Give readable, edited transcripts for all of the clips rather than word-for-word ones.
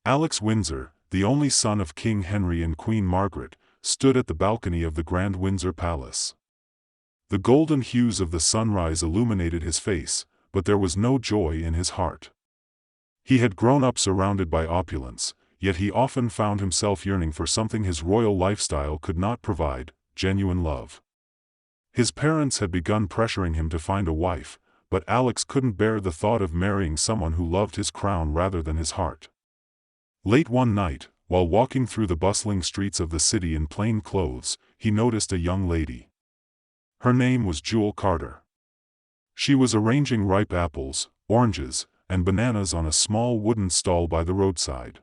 Alex Windsor, the only son of King Henry and Queen Margaret, stood at the balcony of the Grand Windsor Palace. The golden hues of the sunrise illuminated his face, but there was no joy in his heart. He had grown up surrounded by opulence, yet he often found himself yearning for something his royal lifestyle could not provide: genuine love. His parents had begun pressuring him to find a wife, but Alex couldn't bear the thought of marrying someone who loved his crown rather than his heart. Late one night, while walking through the bustling streets of the city in plain clothes, he noticed a young lady. Her name was Jewel Carter. She was arranging ripe apples, oranges, and bananas on a small wooden stall by the roadside.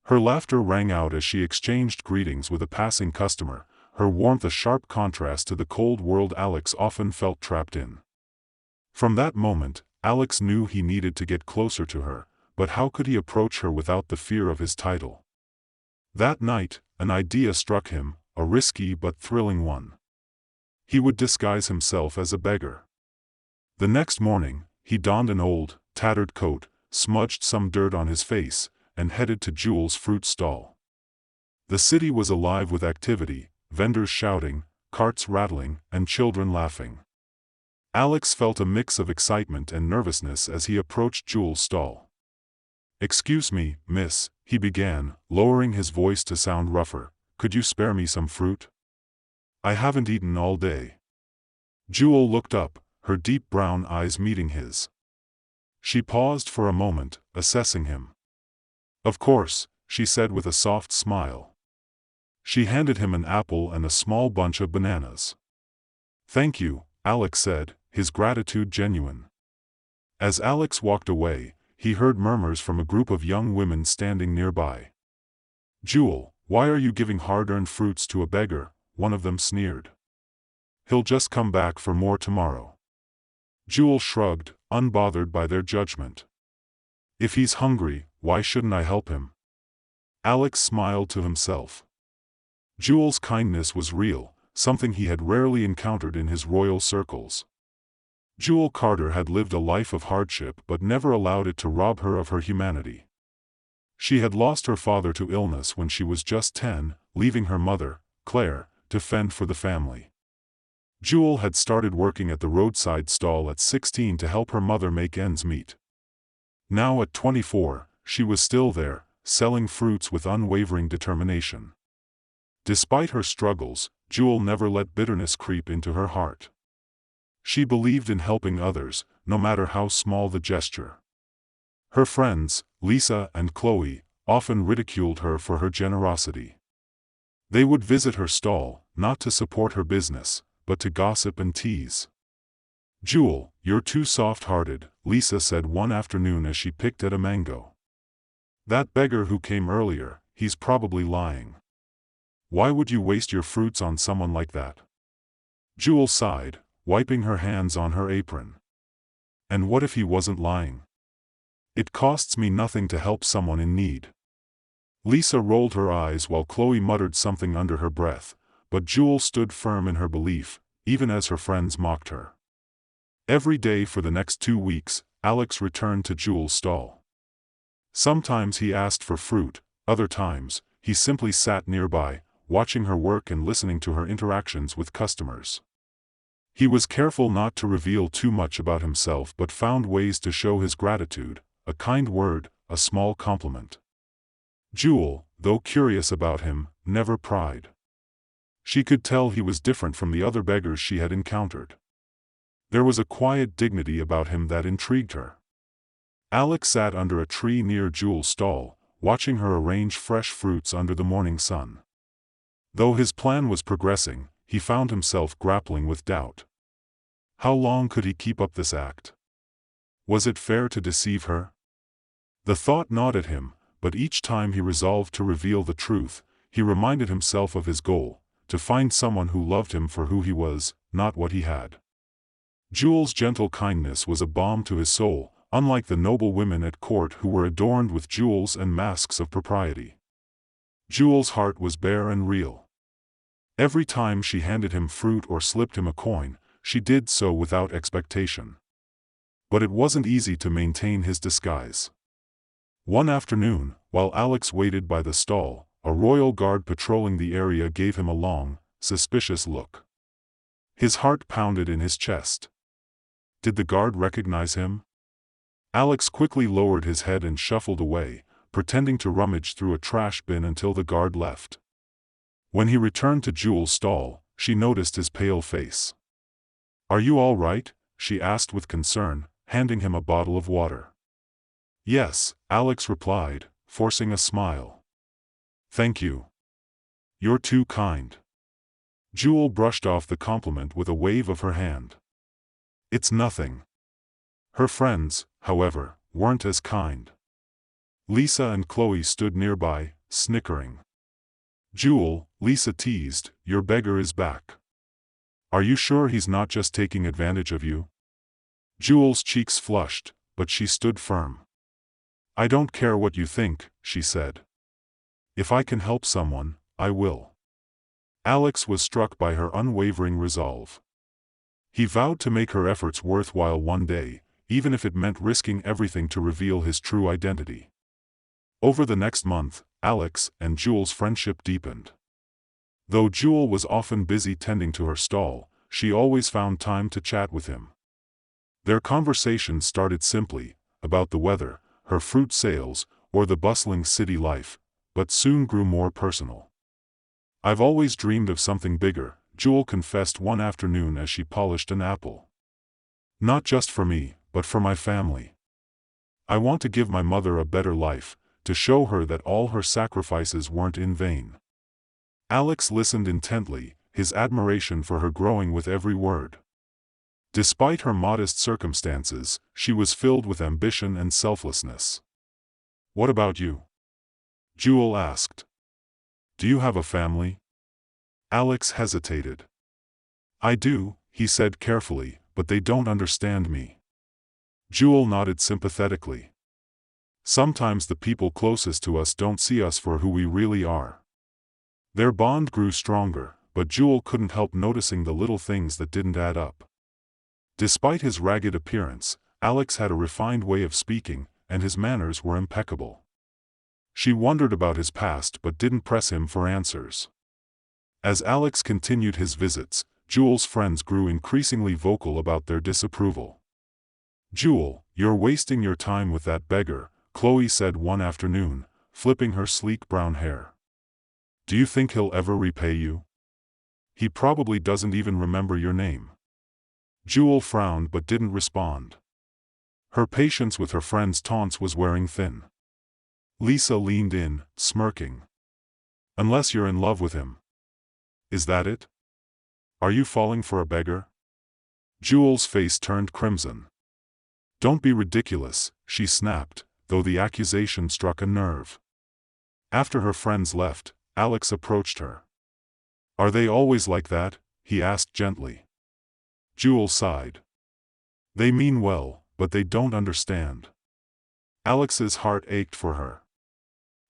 Her laughter rang out as she exchanged greetings with a passing customer, her warmth a sharp contrast to the cold world Alex often felt trapped in. From that moment, Alex knew he needed to get closer to her, but how could he approach her without the fear of his title? That night, an idea struck him, a risky but thrilling one. He would disguise himself as a beggar. The next morning, he donned an old, tattered coat, smudged some dirt on his face, and headed to Jewel's fruit stall. The city was alive with activity, vendors shouting, carts rattling, and children laughing. Alex felt a mix of excitement and nervousness as he approached Jewel's stall. "Excuse me, miss," he began, lowering his voice to sound rougher, "could you spare me some fruit? I haven't eaten all day." Jewel looked up, her deep brown eyes meeting his. She paused for a moment, assessing him. "Of course," she said with a soft smile. She handed him an apple and a small bunch of bananas. "Thank you," Alex said, his gratitude genuine. As Alex walked away, he heard murmurs from a group of young women standing nearby. "Jewel, why are you giving hard-earned fruits to a beggar?" one of them sneered. "He'll just come back for more tomorrow." Jewel shrugged, unbothered by their judgment. "If he's hungry, why shouldn't I help him?" Alex smiled to himself. Jewel's kindness was real, something he had rarely encountered in his royal circles. Jewel Carter had lived a life of hardship but never allowed it to rob her of her humanity. She had lost her father to illness when she was just 10, leaving her mother, Claire, to fend for the family. Jewel had started working at the roadside stall at 16 to help her mother make ends meet. Now at 24, she was still there, selling fruits with unwavering determination. Despite her struggles, Jewel never let bitterness creep into her heart. She believed in helping others, no matter how small the gesture. Her friends, Lisa and Chloe, often ridiculed her for her generosity. They would visit her stall, not to support her business, but to gossip and tease. "Jewel, you're too soft-hearted," Lisa said one afternoon as she picked at a mango. "That beggar who came earlier, he's probably lying. Why would you waste your fruits on someone like that?" Jewel sighed, wiping her hands on her apron. "And what if he wasn't lying? It costs me nothing to help someone in need." Lisa rolled her eyes while Chloe muttered something under her breath, but Jewel stood firm in her belief, even as her friends mocked her. Every day for the next 2 weeks, Alex returned to Jewel's stall. Sometimes he asked for fruit, other times, he simply sat nearby, watching her work and listening to her interactions with customers. He was careful not to reveal too much about himself but found ways to show his gratitude: a kind word, a small compliment. Jewel, though curious about him, never pried. She could tell he was different from the other beggars she had encountered. There was a quiet dignity about him that intrigued her. Alex sat under a tree near Jewel's stall, watching her arrange fresh fruits under the morning sun. Though his plan was progressing, he found himself grappling with doubt. How long could he keep up this act? Was it fair to deceive her? The thought gnawed at him, but each time he resolved to reveal the truth, he reminded himself of his goal: to find someone who loved him for who he was, not what he had. Jewel's gentle kindness was a balm to his soul, unlike the noble women at court who were adorned with jewels and masks of propriety. Jewel's heart was bare and real. Every time she handed him fruit or slipped him a coin, she did so without expectation. But it wasn't easy to maintain his disguise. One afternoon, While Alex waited by the stall, a royal guard patrolling the area gave him a long, suspicious look. His heart pounded in his chest. Did the guard recognize him? Alex quickly lowered his head and shuffled away, pretending to rummage through a trash bin until the guard left. When he returned to Jewel's stall, she noticed his pale face. "Are you all right?" she asked with concern, handing him a bottle of water. "Yes," Alex replied, forcing a smile. "Thank you. You're too kind." Jewel brushed off the compliment with a wave of her hand. "It's nothing." Her friends, however, weren't as kind. Lisa and Chloe stood nearby, snickering. "Jewel," Lisa teased, "your beggar is back. Are you sure he's not just taking advantage of you?" Jewel's cheeks flushed, but she stood firm. "I don't care what you think," she said. "If I can help someone, I will." Alex was struck by her unwavering resolve. He vowed to make her efforts worthwhile one day, even if it meant risking everything to reveal his true identity. Over the next month, Alex and Jewel's friendship deepened. Though Jewel was often busy tending to her stall, she always found time to chat with him. Their conversations started simply, about the weather, her fruit sales, or the bustling city life, but soon grew more personal. "I've always dreamed of something bigger," Jewel confessed one afternoon as she polished an apple. "Not just for me, but for my family. I want to give my mother a better life, to show her that all her sacrifices weren't in vain." Alex listened intently, his admiration for her growing with every word. Despite her modest circumstances, she was filled with ambition and selflessness. "What about you?" Jewel asked. "Do you have a family?" Alex hesitated. "I do," he said carefully, "but they don't understand me." Jewel nodded sympathetically. "Sometimes the people closest to us don't see us for who we really are." Their bond grew stronger, but Jewel couldn't help noticing the little things that didn't add up. Despite his ragged appearance, Alex had a refined way of speaking, and his manners were impeccable. She wondered about his past but didn't press him for answers. As Alex continued his visits, Jewel's friends grew increasingly vocal about their disapproval. "Jewel, you're wasting your time with that beggar," Chloe said one afternoon, flipping her sleek brown hair. "Do you think he'll ever repay you? He probably doesn't even remember your name." Jewel frowned but didn't respond. Her patience with her friend's taunts was wearing thin. Lisa leaned in, smirking. "Unless you're in love with him. Is that it? Are you falling for a beggar?" Jewel's face turned crimson. "Don't be ridiculous," she snapped, though the accusation struck a nerve. After her friends left, Alex approached her. "Are they always like that?" he asked gently. Jewel sighed. "They mean well, but they don't understand." Alex's heart ached for her.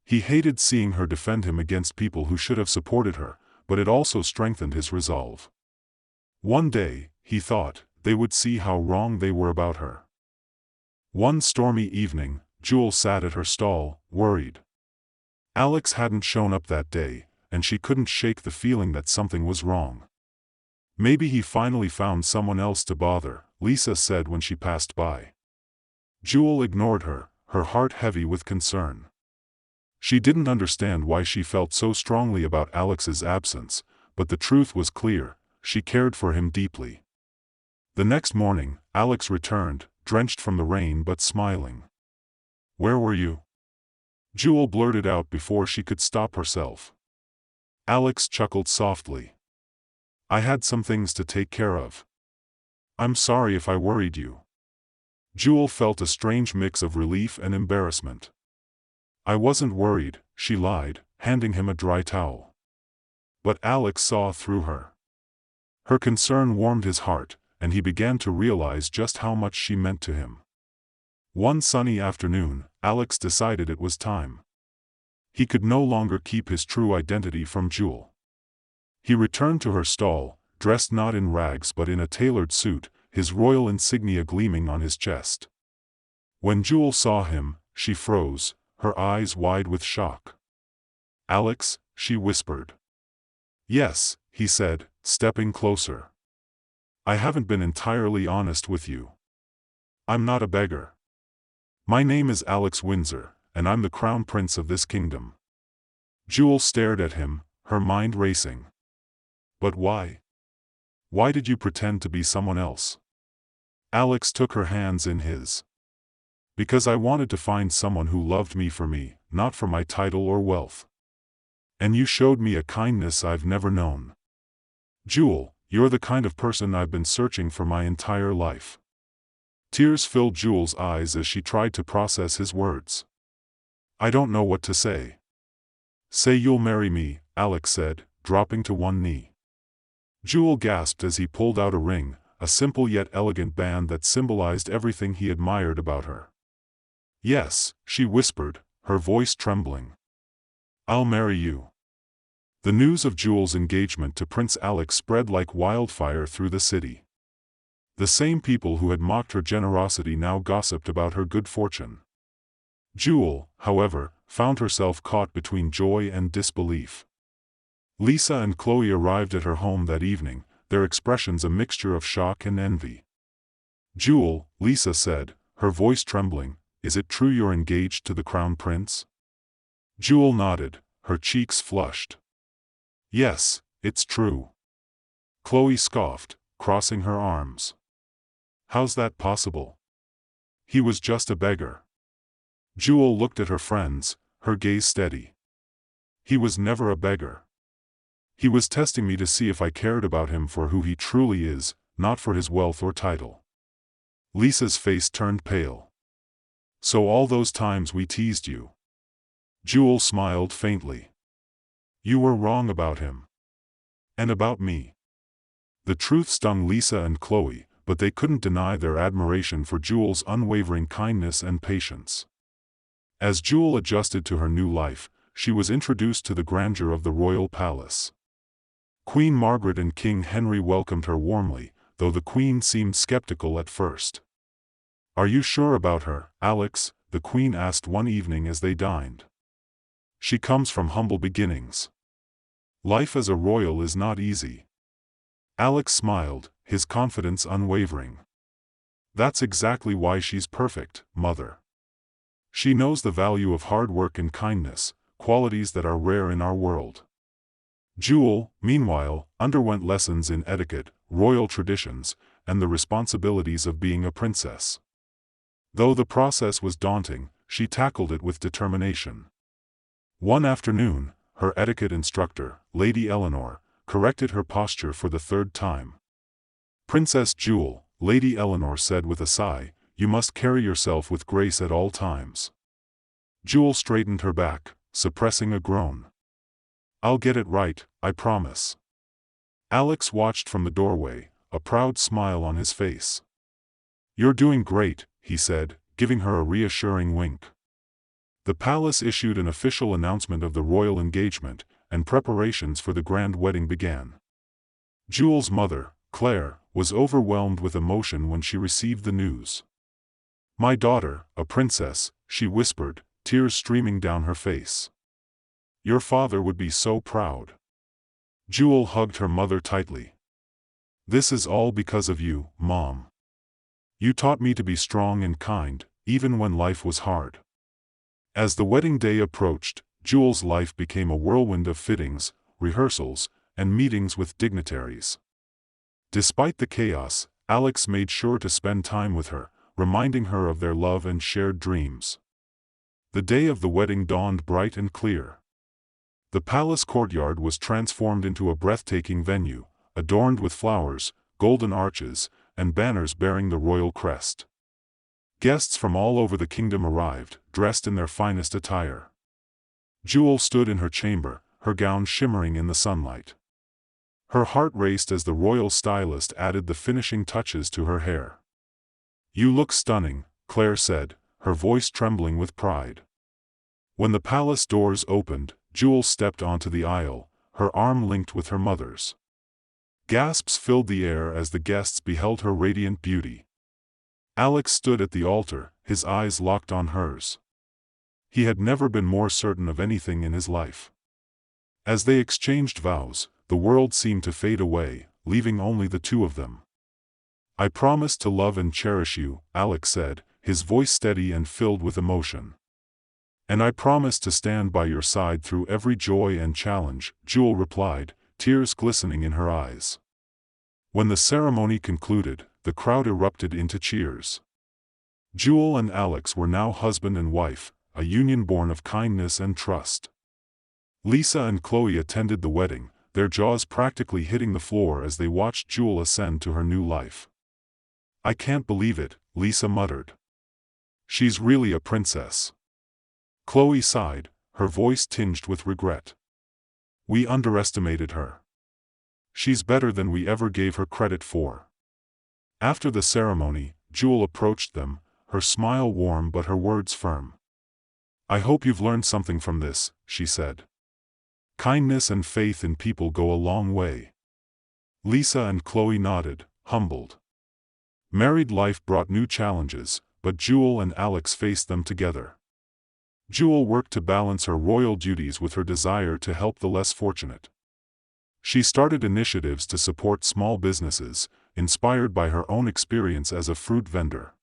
He hated seeing her defend him against people who should have supported her, but it also strengthened his resolve. One day, he thought, they would see how wrong they were about her. One stormy evening, Jewel sat at her stall, worried. Alex hadn't shown up that day, and she couldn't shake the feeling that something was wrong. "Maybe he finally found someone else to bother," Lisa said when she passed by. Jewel ignored her, her heart heavy with concern. She didn't understand why she felt so strongly about Alex's absence, but the truth was clear, she cared for him deeply. The next morning, Alex returned, drenched from the rain but smiling. "Where were you?" Jewel blurted out before she could stop herself. Alex chuckled softly. "I had some things to take care of. I'm sorry if I worried you." Jewel felt a strange mix of relief and embarrassment. "I wasn't worried," she lied, handing him a dry towel. But Alex saw through her. Her concern warmed his heart, and he began to realize just how much she meant to him. One sunny afternoon, Alex decided it was time. He could no longer keep his true identity from Jewel. He returned to her stall, dressed not in rags but in a tailored suit, his royal insignia gleaming on his chest. When Jewel saw him, she froze, her eyes wide with shock. "Alex," she whispered. "Yes," he said, stepping closer. "I haven't been entirely honest with you. I'm not a beggar. My name is Alex Windsor, and I'm the crown prince of this kingdom." Jewel stared at him, her mind racing. "But why? Why did you pretend to be someone else?" Alex took her hands in his. "Because I wanted to find someone who loved me for me, not for my title or wealth. And you showed me a kindness I've never known. Jewel, you're the kind of person I've been searching for my entire life." Tears filled Jewel's eyes as she tried to process his words. "I don't know what to say." "Say you'll marry me," Alex said, dropping to one knee. Jewel gasped as he pulled out a ring, a simple yet elegant band that symbolized everything he admired about her. "Yes," she whispered, her voice trembling. "I'll marry you." The news of Jewel's engagement to Prince Alex spread like wildfire through the city. The same people who had mocked her generosity now gossiped about her good fortune. Jewel, however, found herself caught between joy and disbelief. Lisa and Chloe arrived at her home that evening, their expressions a mixture of shock and envy. "Jewel," Lisa said, her voice trembling, "is it true you're engaged to the crown prince?" Jewel nodded, her cheeks flushed. "Yes, it's true." Chloe scoffed, crossing her arms. "How's that possible? He was just a beggar." Jewel looked at her friends, her gaze steady. "He was never a beggar. He was testing me to see if I cared about him for who he truly is, not for his wealth or title." Lisa's face turned pale. "So all those times we teased you." Jewel smiled faintly. "You were wrong about him. And about me." The truth stung Lisa and Chloe, but they couldn't deny their admiration for Jewel's unwavering kindness and patience. As Jewel adjusted to her new life, she was introduced to the grandeur of the royal palace. Queen Margaret and King Henry welcomed her warmly, though the Queen seemed skeptical at first. "Are you sure about her, Alex?" the Queen asked one evening as they dined. "She comes from humble beginnings. Life as a royal is not easy." Alex smiled, his confidence unwavering. "That's exactly why she's perfect, Mother. She knows the value of hard work and kindness, qualities that are rare in our world." Jewel, meanwhile, underwent lessons in etiquette, royal traditions, and the responsibilities of being a princess. Though the process was daunting, she tackled it with determination. One afternoon, her etiquette instructor, Lady Eleanor, corrected her posture for the third time. "Princess Jewel," Lady Eleanor said with a sigh, "you must carry yourself with grace at all times." Jewel straightened her back, suppressing a groan. "I'll get it right, I promise." Alex watched from the doorway, a proud smile on his face. "You're doing great," he said, giving her a reassuring wink. The palace issued an official announcement of the royal engagement, and preparations for the grand wedding began. Jewel's mother, Claire, was overwhelmed with emotion when she received the news. "My daughter, a princess," she whispered, tears streaming down her face. "Your father would be so proud." Jewel hugged her mother tightly. "This is all because of you, Mom. You taught me to be strong and kind, even when life was hard." As the wedding day approached, Jewel's life became a whirlwind of fittings, rehearsals, and meetings with dignitaries. Despite the chaos, Alex made sure to spend time with her, reminding her of their love and shared dreams. The day of the wedding dawned bright and clear. The palace courtyard was transformed into a breathtaking venue, adorned with flowers, golden arches, and banners bearing the royal crest. Guests from all over the kingdom arrived, dressed in their finest attire. Jewel stood in her chamber, her gown shimmering in the sunlight. Her heart raced as the royal stylist added the finishing touches to her hair. "You look stunning," Claire said, her voice trembling with pride. When the palace doors opened, Jewel stepped onto the aisle, her arm linked with her mother's. Gasps filled the air as the guests beheld her radiant beauty. Alex stood at the altar, his eyes locked on hers. He had never been more certain of anything in his life. As they exchanged vows, the world seemed to fade away, leaving only the two of them. "I promise to love and cherish you," Alex said, his voice steady and filled with emotion. "And I promise to stand by your side through every joy and challenge," Jewel replied, tears glistening in her eyes. When the ceremony concluded, the crowd erupted into cheers. Jewel and Alex were now husband and wife, a union born of kindness and trust. Lisa and Chloe attended the wedding, their jaws practically hitting the floor as they watched Jewel ascend to her new life. "I can't believe it," Lisa muttered. "She's really a princess." Chloe sighed, her voice tinged with regret. "We underestimated her. She's better than we ever gave her credit for." After the ceremony, Jewel approached them, her smile warm but her words firm. "I hope you've learned something from this," she said. "Kindness and faith in people go a long way." Lisa and Chloe nodded, humbled. Married life brought new challenges, but Jewel and Alex faced them together. Jewel worked to balance her royal duties with her desire to help the less fortunate. She started initiatives to support small businesses, inspired by her own experience as a fruit vendor.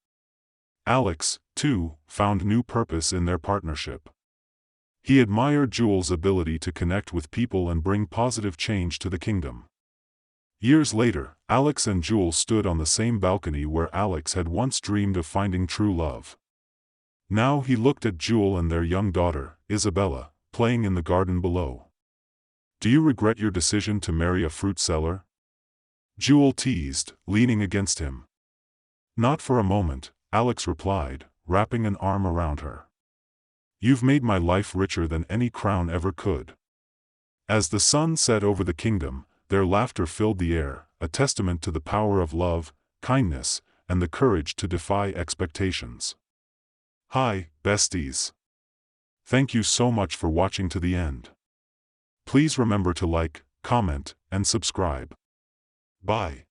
Alex, too, found new purpose in their partnership. He admired Jewel's ability to connect with people and bring positive change to the kingdom. Years later, Alex and Jewel stood on the same balcony where Alex had once dreamed of finding true love. Now he looked at Jewel and their young daughter, Isabella, playing in the garden below. "Do you regret your decision to marry a fruit seller?" Jewel teased, leaning against him. "Not for a moment," Alex replied, wrapping an arm around her. "You've made my life richer than any crown ever could." As the sun set over the kingdom, their laughter filled the air, a testament to the power of love, kindness, and the courage to defy expectations. Hi, besties. Thank you so much for watching to the end. Please remember to like, comment, and subscribe. Bye.